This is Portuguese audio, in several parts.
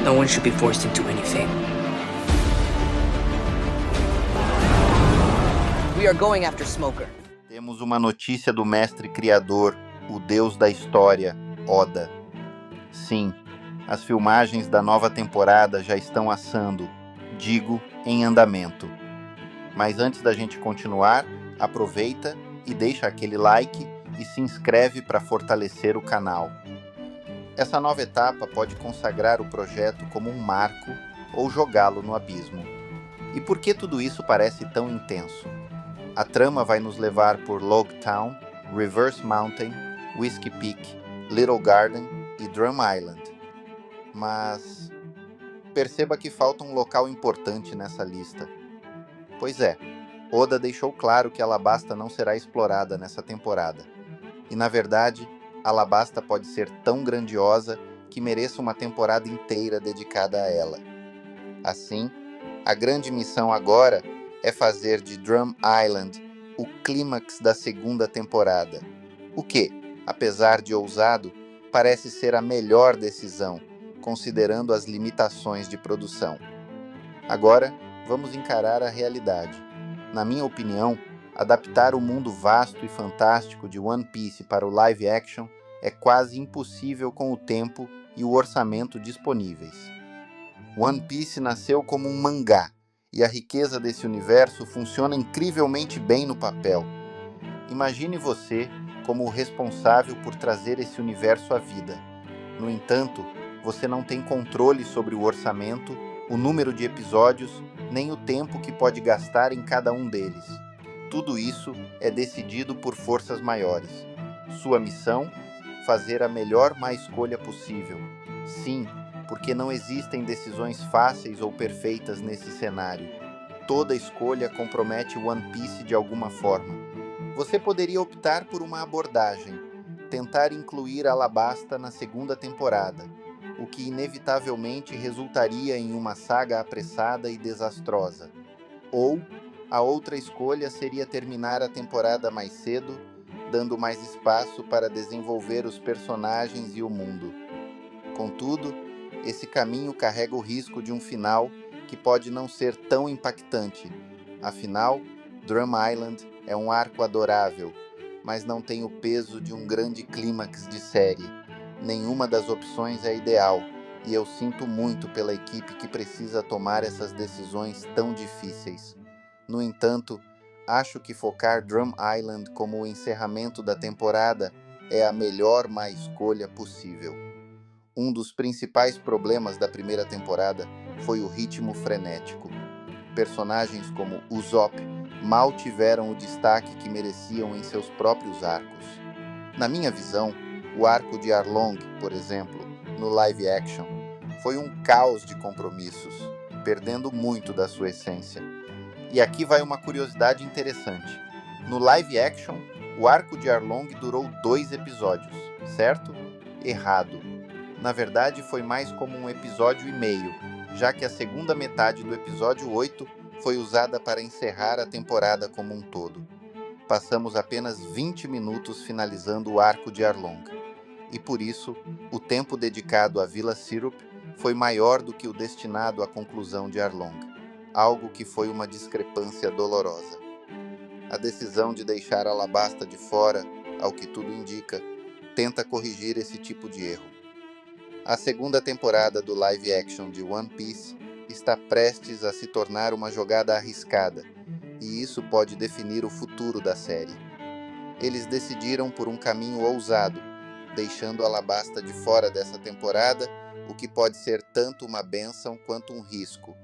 No one should be forced into anything. We are going after Smoker. Temos uma notícia do mestre criador, o deus da história, Oda. Sim, as filmagens da nova temporada já estão assando, digo, em andamento. Mas antes da gente continuar, aproveita e deixa aquele like e se inscreve para fortalecer o canal. Essa nova etapa pode consagrar o projeto como um marco ou jogá-lo no abismo. E por que tudo isso parece tão intenso? A trama vai nos levar por Log Town, Reverse Mountain, Whiskey Peak, Little Garden e Drum Island. Mas perceba que falta um local importante nessa lista. Pois é, Oda deixou claro que Alabasta não será explorada nessa temporada. E na verdade, Alabasta pode ser tão grandiosa que mereça uma temporada inteira dedicada a ela. Assim, a grande missão agora é fazer de Drum Island o clímax da segunda temporada. O que, apesar de ousado, parece ser a melhor decisão, considerando as limitações de produção. Agora, vamos encarar a realidade. Na minha opinião, adaptar o mundo vasto e fantástico de One Piece para o live action é quase impossível com o tempo e o orçamento disponíveis. One Piece nasceu como um mangá, e a riqueza desse universo funciona incrivelmente bem no papel. Imagine você como o responsável por trazer esse universo à vida. No entanto, você não tem controle sobre o orçamento, o número de episódios, nem o tempo que pode gastar em cada um deles. Tudo isso é decidido por forças maiores. Sua missão? Fazer a melhor má escolha possível. Sim, porque não existem decisões fáceis ou perfeitas nesse cenário. Toda escolha compromete One Piece de alguma forma. Você poderia optar por uma abordagem, tentar incluir Alabasta na segunda temporada, o que inevitavelmente resultaria em uma saga apressada e desastrosa. Ou, a outra escolha seria terminar a temporada mais cedo, dando mais espaço para desenvolver os personagens e o mundo. Contudo, esse caminho carrega o risco de um final que pode não ser tão impactante. Afinal, Drum Island é um arco adorável, mas não tem o peso de um grande clímax de série. Nenhuma das opções é ideal, e eu sinto muito pela equipe que precisa tomar essas decisões tão difíceis. No entanto, acho que focar Drum Island como o encerramento da temporada é a melhor má escolha possível. Um dos principais problemas da primeira temporada foi o ritmo frenético. Personagens como Usopp mal tiveram o destaque que mereciam em seus próprios arcos. Na minha visão, o arco de Arlong, por exemplo, no live action, foi um caos de compromissos, perdendo muito da sua essência. E aqui vai uma curiosidade interessante. No live action, o arco de Arlong durou 2 episódios, certo? Errado. Na verdade, foi mais como 1,5 episódio, já que a segunda metade do episódio 8 foi usada para encerrar a temporada como um todo. Passamos apenas 20 minutos finalizando o arco de Arlong. E por isso, o tempo dedicado à Vila Syrup foi maior do que o destinado à conclusão de Arlong, algo que foi uma discrepância dolorosa. A decisão de deixar Alabasta de fora, ao que tudo indica, tenta corrigir esse tipo de erro. A segunda temporada do live action de One Piece está prestes a se tornar uma jogada arriscada, e isso pode definir o futuro da série. Eles decidiram por um caminho ousado, deixando Alabasta de fora dessa temporada, o que pode ser tanto uma bênção quanto um risco.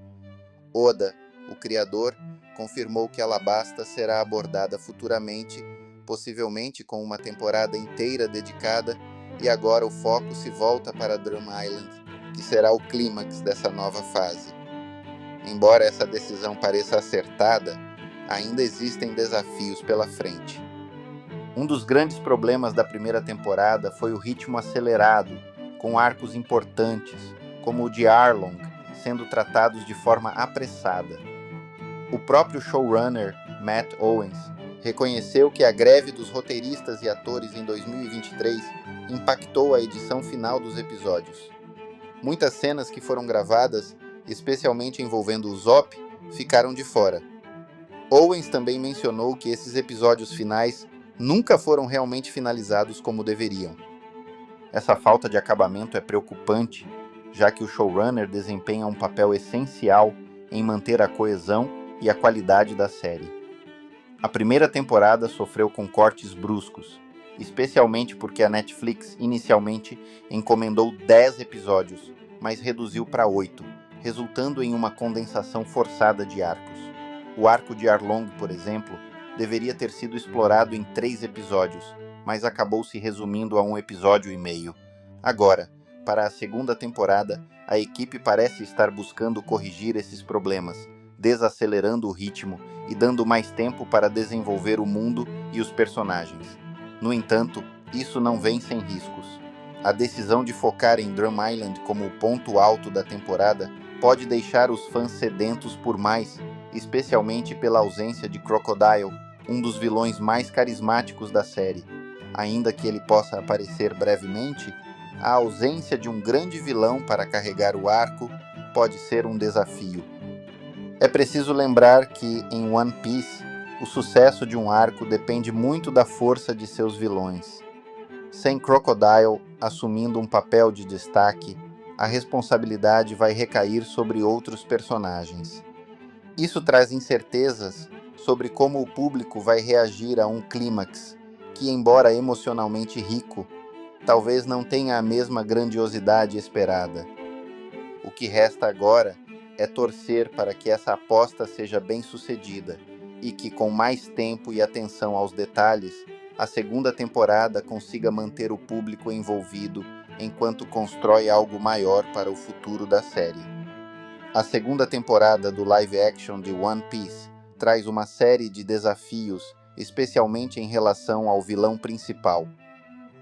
Oda, o criador, confirmou que Alabasta será abordada futuramente, possivelmente com uma temporada inteira dedicada, e agora o foco se volta para Drum Island, que será o clímax dessa nova fase. Embora essa decisão pareça acertada, ainda existem desafios pela frente. Um dos grandes problemas da primeira temporada foi o ritmo acelerado, com arcos importantes, como o de Arlong, sendo tratados de forma apressada. O próprio showrunner, Matt Owens, reconheceu que a greve dos roteiristas e atores em 2023 impactou a edição final dos episódios. Muitas cenas que foram gravadas, especialmente envolvendo o Zop, ficaram de fora. Owens também mencionou que esses episódios finais nunca foram realmente finalizados como deveriam. Essa falta de acabamento é preocupante, já que o showrunner desempenha um papel essencial em manter a coesão e a qualidade da série. A primeira temporada sofreu com cortes bruscos, especialmente porque a Netflix inicialmente encomendou 10 episódios, mas reduziu para 8, resultando em uma condensação forçada de arcos. O arco de Arlong, por exemplo, deveria ter sido explorado em 3 episódios, mas acabou se resumindo a 1 episódio e meio. Agora, para a segunda temporada, a equipe parece estar buscando corrigir esses problemas, desacelerando o ritmo e dando mais tempo para desenvolver o mundo e os personagens. No entanto, isso não vem sem riscos. A decisão de focar em Drum Island como o ponto alto da temporada pode deixar os fãs sedentos por mais, especialmente pela ausência de Crocodile, um dos vilões mais carismáticos da série. Ainda que ele possa aparecer brevemente, a ausência de um grande vilão para carregar o arco pode ser um desafio. É preciso lembrar que, em One Piece, o sucesso de um arco depende muito da força de seus vilões. Sem Crocodile assumindo um papel de destaque, a responsabilidade vai recair sobre outros personagens. Isso traz incertezas sobre como o público vai reagir a um clímax que, embora emocionalmente rico, talvez não tenha a mesma grandiosidade esperada. O que resta agora é torcer para que essa aposta seja bem-sucedida e que, com mais tempo e atenção aos detalhes, a segunda temporada consiga manter o público envolvido enquanto constrói algo maior para o futuro da série. A segunda temporada do live action de One Piece traz uma série de desafios, especialmente em relação ao vilão principal.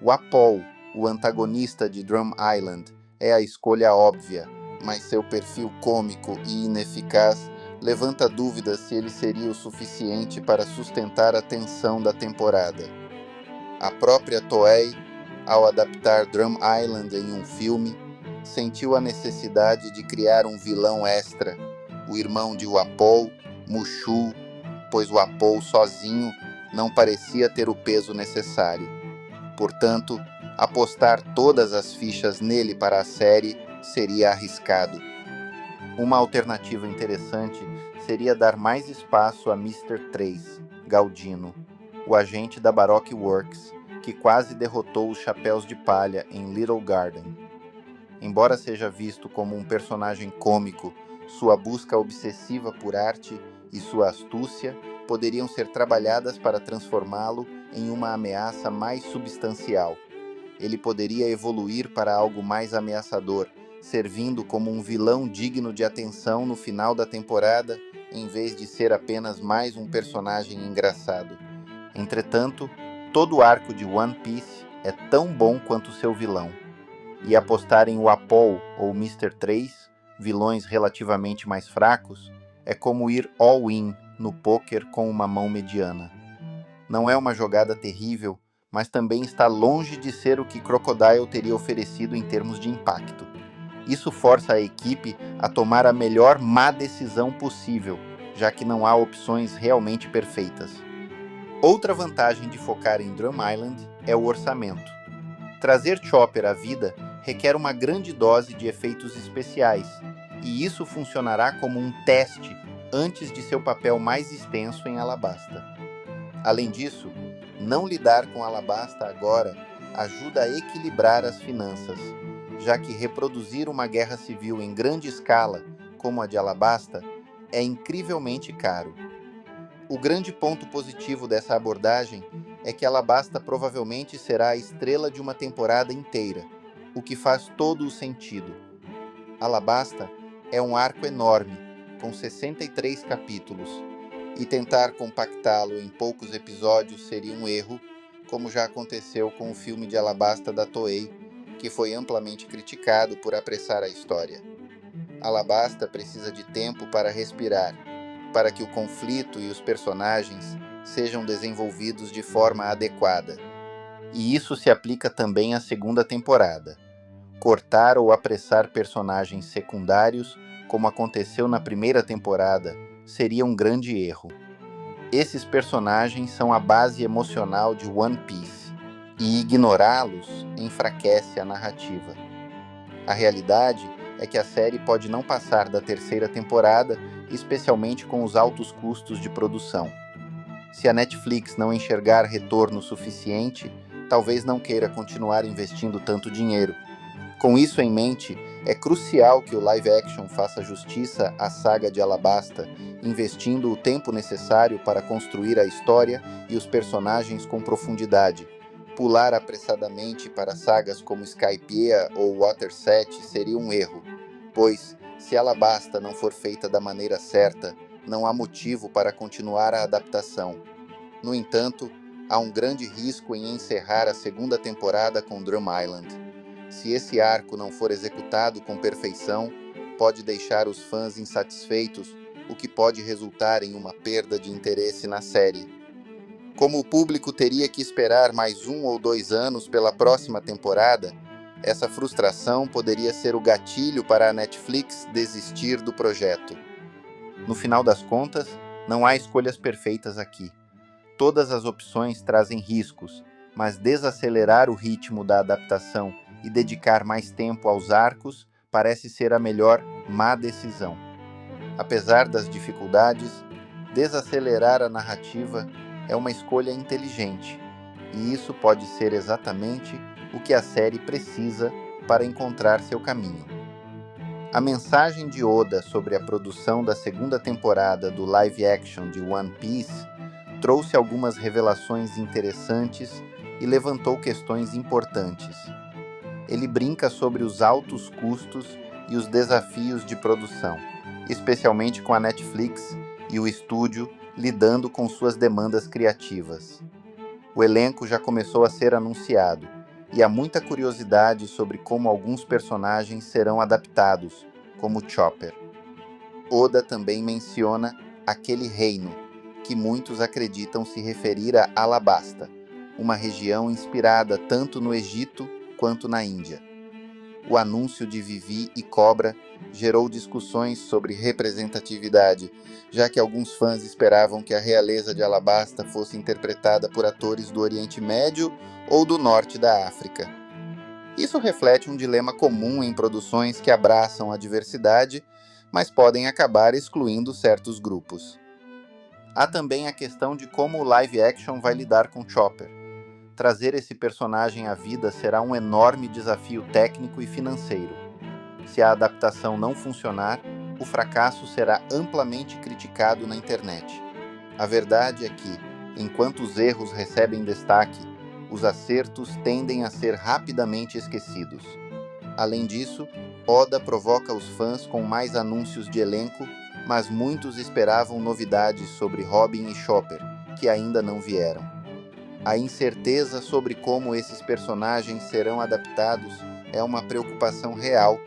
O Apol, o antagonista de Drum Island, é a escolha óbvia, mas seu perfil cômico e ineficaz levanta dúvidas se ele seria o suficiente para sustentar a tensão da temporada. A própria Toei, ao adaptar Drum Island em um filme, sentiu a necessidade de criar um vilão extra, o irmão de Apol, Mushu, pois o Apol sozinho não parecia ter o peso necessário. Portanto, apostar todas as fichas nele para a série seria arriscado. Uma alternativa interessante seria dar mais espaço a Mr. 3, Galdino, o agente da Baroque Works, que quase derrotou os Chapéus de Palha em Little Garden. Embora seja visto como um personagem cômico, sua busca obsessiva por arte e sua astúcia poderiam ser trabalhadas para transformá-lo em uma ameaça mais substancial. Ele poderia evoluir para algo mais ameaçador, servindo como um vilão digno de atenção no final da temporada, em vez de ser apenas mais um personagem engraçado. Entretanto, todo o arco de One Piece é tão bom quanto seu vilão. E apostar em Apol ou Mr. 3, vilões relativamente mais fracos, é como ir all-in no pôquer com uma mão mediana. Não é uma jogada terrível, mas também está longe de ser o que Crocodile teria oferecido em termos de impacto. Isso força a equipe a tomar a melhor má decisão possível, já que não há opções realmente perfeitas. Outra vantagem de focar em Drum Island é o orçamento. Trazer Chopper à vida requer uma grande dose de efeitos especiais, e isso funcionará como um teste antes de seu papel mais extenso em Alabasta. Além disso, não lidar com Alabasta agora ajuda a equilibrar as finanças, já que reproduzir uma guerra civil em grande escala, como a de Alabasta, é incrivelmente caro. O grande ponto positivo dessa abordagem é que Alabasta provavelmente será a estrela de uma temporada inteira, o que faz todo o sentido. Alabasta é um arco enorme, com 63 capítulos, e tentar compactá-lo em poucos episódios seria um erro, como já aconteceu com o filme de Alabasta da Toei, que foi amplamente criticado por apressar a história. Alabasta precisa de tempo para respirar, para que o conflito e os personagens sejam desenvolvidos de forma adequada. E isso se aplica também à segunda temporada. Cortar ou apressar personagens secundários, como aconteceu na primeira temporada, seria um grande erro. Esses personagens são a base emocional de One Piece, e ignorá-los enfraquece a narrativa. A realidade é que a série pode não passar da terceira temporada, especialmente com os altos custos de produção. Se a Netflix não enxergar retorno suficiente, talvez não queira continuar investindo tanto dinheiro. Com isso em mente, é crucial que o live action faça justiça à saga de Alabasta, investindo o tempo necessário para construir a história e os personagens com profundidade. Pular apressadamente para sagas como Skypiea ou Water 7 seria um erro, pois, se Alabasta não for feita da maneira certa, não há motivo para continuar a adaptação. No entanto, há um grande risco em encerrar a segunda temporada com Drum Island. Se esse arco não for executado com perfeição, pode deixar os fãs insatisfeitos, o que pode resultar em uma perda de interesse na série. Como o público teria que esperar mais 1 ou 2 anos pela próxima temporada, essa frustração poderia ser o gatilho para a Netflix desistir do projeto. No final das contas, não há escolhas perfeitas aqui. Todas as opções trazem riscos, mas desacelerar o ritmo da adaptação e dedicar mais tempo aos arcos parece ser a melhor má decisão. Apesar das dificuldades, desacelerar a narrativa é uma escolha inteligente, e isso pode ser exatamente o que a série precisa para encontrar seu caminho. A mensagem de Oda sobre a produção da segunda temporada do live action de One Piece trouxe algumas revelações interessantes e levantou questões importantes. Ele brinca sobre os altos custos e os desafios de produção, especialmente com a Netflix e o estúdio lidando com suas demandas criativas. O elenco já começou a ser anunciado, e há muita curiosidade sobre como alguns personagens serão adaptados, como Chopper. Oda também menciona aquele reino, que muitos acreditam se referir a Alabasta, uma região inspirada tanto no Egito quanto na Índia. O anúncio de Vivi e Cobra gerou discussões sobre representatividade, já que alguns fãs esperavam que a realeza de Alabasta fosse interpretada por atores do Oriente Médio ou do Norte da África. Isso reflete um dilema comum em produções que abraçam a diversidade, mas podem acabar excluindo certos grupos. Há também a questão de como o live action vai lidar com Chopper. Trazer esse personagem à vida será um enorme desafio técnico e financeiro. Se a adaptação não funcionar, o fracasso será amplamente criticado na internet. A verdade é que, enquanto os erros recebem destaque, os acertos tendem a ser rapidamente esquecidos. Além disso, Oda provoca os fãs com mais anúncios de elenco, mas muitos esperavam novidades sobre Robin e Chopper, que ainda não vieram. A incerteza sobre como esses personagens serão adaptados é uma preocupação real,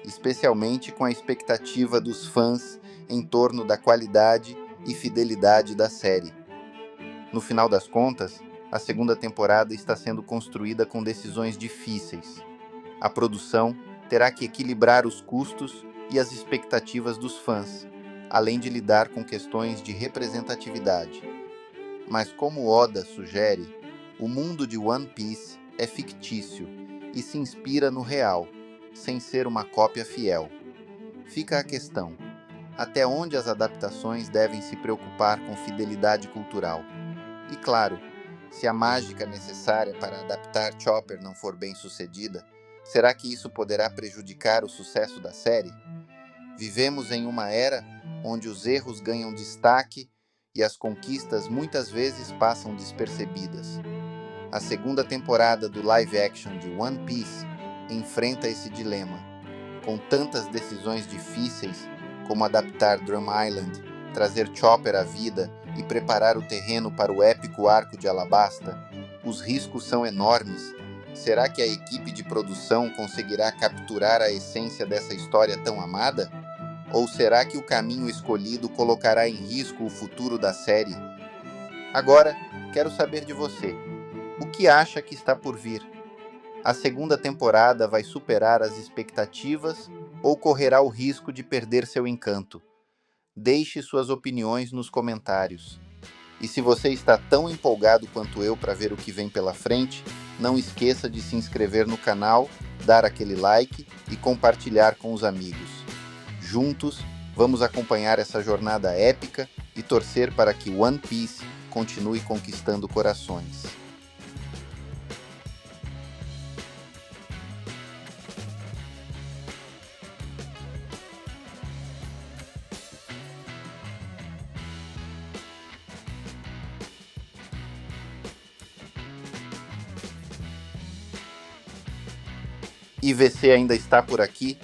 especialmente com a expectativa dos fãs em torno da qualidade e fidelidade da série. No final das contas, a segunda temporada está sendo construída com decisões difíceis. A produção terá que equilibrar os custos e as expectativas dos fãs, além de lidar com questões de representatividade. Mas como Oda sugere, o mundo de One Piece é fictício e se inspira no real, sem ser uma cópia fiel. Fica a questão: até onde as adaptações devem se preocupar com fidelidade cultural? E claro, se a mágica necessária para adaptar Chopper não for bem sucedida, será que isso poderá prejudicar o sucesso da série? Vivemos em uma era onde os erros ganham destaque e as conquistas muitas vezes passam despercebidas. A segunda temporada do live action de One Piece enfrenta esse dilema, com tantas decisões difíceis como adaptar Drum Island, trazer Chopper à vida e preparar o terreno para o épico arco de Alabasta. Os riscos são enormes. Será que a equipe de produção conseguirá capturar a essência dessa história tão amada? Ou será que o caminho escolhido colocará em risco o futuro da série? Agora, quero saber de você. O que acha que está por vir? A segunda temporada vai superar as expectativas ou correrá o risco de perder seu encanto? Deixe suas opiniões nos comentários. E se você está tão empolgado quanto eu para ver o que vem pela frente, não esqueça de se inscrever no canal, dar aquele like e compartilhar com os amigos. Juntos, vamos acompanhar essa jornada épica e torcer para que One Piece continue conquistando corações. E você ainda está por aqui?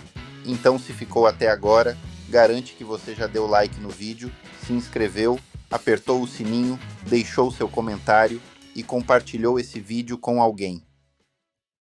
Então, se ficou até agora, garante que você já deu like no vídeo, se inscreveu, apertou o sininho, deixou seu comentário e compartilhou esse vídeo com alguém.